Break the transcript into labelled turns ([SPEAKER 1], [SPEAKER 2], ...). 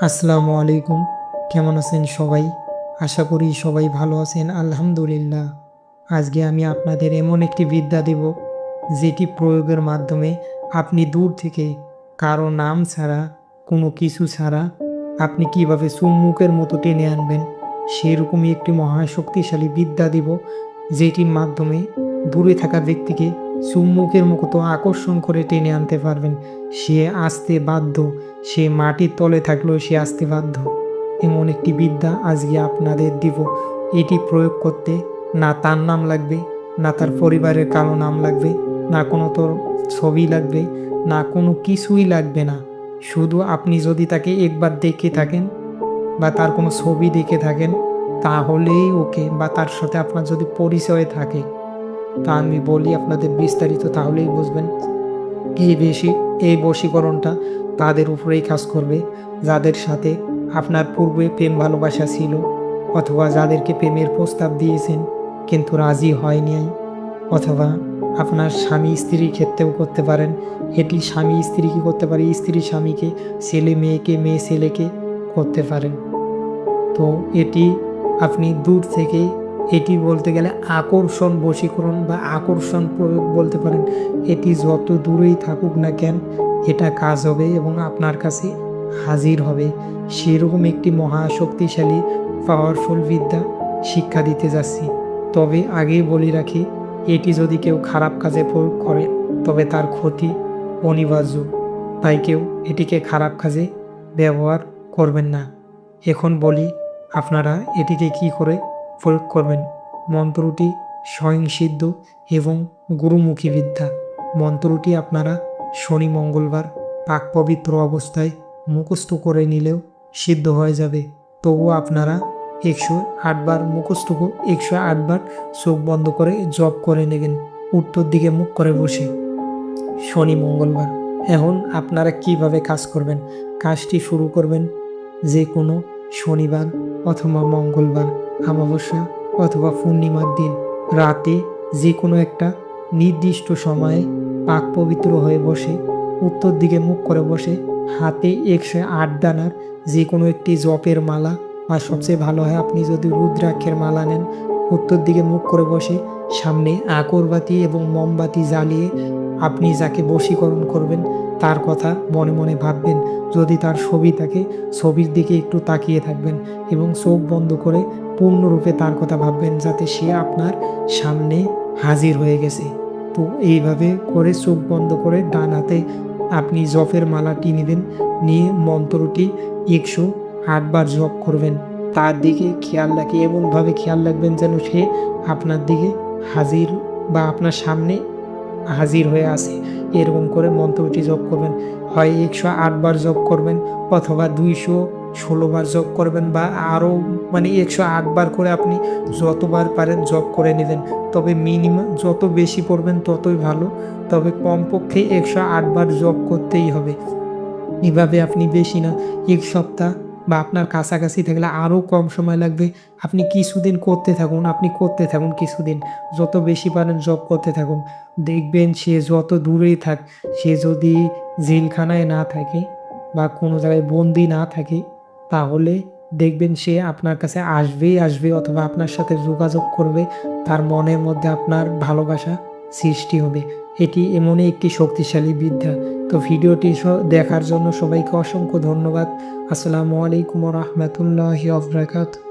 [SPEAKER 1] আসসালামু আলাইকুম। কেমন আছেন সবাই? আশা করি সবাই ভালো আছেন। আলহামদুলিল্লাহ। আজকে আমি আপনাদের এমন একটি বিদ্যা দেব, যেটি প্রয়োগের মাধ্যমে আপনি দূর থেকে কারো নাম ছাড়া, কোনো কিছু ছাড়া আপনি কিভাবে চুম্বকের মতো টেনে আনবেন, সেরকমই একটি মহাশক্তিশালী বিদ্যা দিব, যেটির মাধ্যমে দূরে থাকা ব্যক্তিকে চুম্বকের মতো আকর্ষণ করে টেনে আনতে পারবেন। সে আসতে বাধ্য, সে মাটির তলে থাকলেও সে আসতে বাধ্য। এমন একটি বিদ্যা আজকে আপনাদের দিব। এটি প্রয়োগ করতে না তার নাম লাগবে, না তার পরিবারের কারো নাম লাগবে, না কোনো তোর ছবি লাগবে, না কোনো কিছুই লাগবে না। শুধু আপনি যদি তাকে একবার দেখে থাকেন বা তার কোনো ছবি দেখে থাকেন, তাহলেই ওকে, বা তার সাথে আপনার যদি পরিচয় থাকে, তা আমি বলি আপনাদের বিস্তারিত, তাহলেই বুঝবেন। এই বেশি এই বশীকরণটা তাদের উপরেই কাজ করবে, যাদের সাথে আপনার পূর্বে প্রেম ভালোবাসা ছিল, অথবা যাদেরকে প্রেমের প্রস্তাব দিয়েছেন কিন্তু রাজি হয়নি, অথবা আপনার স্বামী স্ত্রীর ক্ষেত্রেও করতে পারেন। এটি স্বামী স্ত্রীকে করতে পারে, স্ত্রী স্বামীকে, ছেলে মেয়েকে, মেয়ে ছেলেকে করতে পারেন। তো এটি আপনি দূর থেকে, এটি বলতে গেলে আকর্ষণ বশীকরণ বা আকর্ষণ প্রয়োগ বলতে পারেন। এটি যত দূরেই থাকুক না কেন, এটা কাজ হবে এবং আপনার কাছে হাজির হবে। সেরকম একটি মহা শক্তিশালী পাওয়ারফুল বিদ্যা শিক্ষা দিতে যাচ্ছি। তবে আগেই বলে রাখি, এটি যদি কেউ খারাপ কাজে প্রয়োগ করে তবে তার ক্ষতি অনিবার্য। তাই কেউ এটিকে খারাপ কাজে ব্যবহার করবেন না। এখন বলি আপনারা এটিকে কি করে প্রয়োগ করবেন। মন্ত্রটি স্বয়ংসিদ্ধ এবং গুরুমুখী বিদ্যা। মন্ত্রটি আপনারা শনি মঙ্গলবার পাক পবিত্র অবস্থায় মুখস্থ করে নিলেও সিদ্ধ হয়ে যাবে। তবুও আপনারা 108 বার মুখস্থ, 108 বার চোখ বন্ধ করে জপ করে নেবেন, উত্তর দিকে মুখ করে বসে, শনি মঙ্গলবার। এখন আপনারা কিভাবে কাজ করবেন? কাজটি শুরু করবেন যে কোনো শনিবার অথবা মঙ্গলবার, অমাবস্যা অথবা পূর্ণিমার দিন রাতে যে কোনো একটা নির্দিষ্ট সময়ে পাক পবিত্র হয়ে বসে, উত্তর দিকে মুখ করে বসে, হাতে 108 দানার যে কোনো একটি জপের মালা, বা সবচেয়ে ভালো হয় আপনি যদি রুদ্রাক্ষের মালা নেন, উত্তর দিকে মুখ করে বসে সামনে আগরবাতি এবং মোমবাতি জ্বালিয়ে আপনি যাকে বশীকরণ করবেন তার কথা মনে মনে ভাববেন। যদি তার ছবি থাকে, ছবির দিকে একটু তাকিয়ে থাকবেন এবং চোখ বন্ধ করে পূর্ণরূপে তার কথা ভাববেন, যাতে সে আপনার সামনে হাজির হয়ে গেছে। তো এইভাবে করে চোখ বন্ধ করে ডান হাতে আপনি জপের মালাটি নেবেন, নিয়ে মন্ত্রটি 108 বার জপ করবেন। তার দিকে খেয়াল রাখি, এমনভাবে খেয়াল রাখবেন যেন সে আপনার দিকে হাজির বা আপনার সামনে হাজির হয়ে আসে। এরকম করে মন্ত্রটি জপ করবেন। হয় 108 বার জপ করবেন, অথবা 216 বার জপ করবেন, বা আরও, মানে 108 বার করে আপনি যতবার পারেন জপ করে নেবেন। তবে মিনিমাম যত বেশি পড়বেন ততই ভালো, তবে কমপক্ষে 108 বার জপ করতেই হবে। এভাবে আপনি বেশি না, 1 সপ্তাহ বা আপনার কাছাকাছি থাকলে আরও কম সময় লাগবে। আপনি কিছুদিন করতে থাকুন, আপনি করতে থাকুন কিছুদিন, যত বেশি পারেন জব করতে থাকুন। দেখবেন সে যত দূরেই থাক, সে যদি জেলখানায় না থাকে বা কোনো জায়গায় বন্দি না থাকে, তাহলে দেখবেন সে আপনার কাছে আসবেই আসবে, অথবা আপনার সাথে যোগাযোগ করবে। তার মনের মধ্যে আপনার ভালোবাসা সৃষ্টি হবে। এটি এমনই একটি শক্তিশালী বিদ্যা। তো ভিডিওটি দেখার জন্য সবাইকে অসংখ্য ধন্যবাদ। আসসালামু আলাইকুম ওয়া রাহমাতুল্লাহি ওয়া বারাকাতুহু।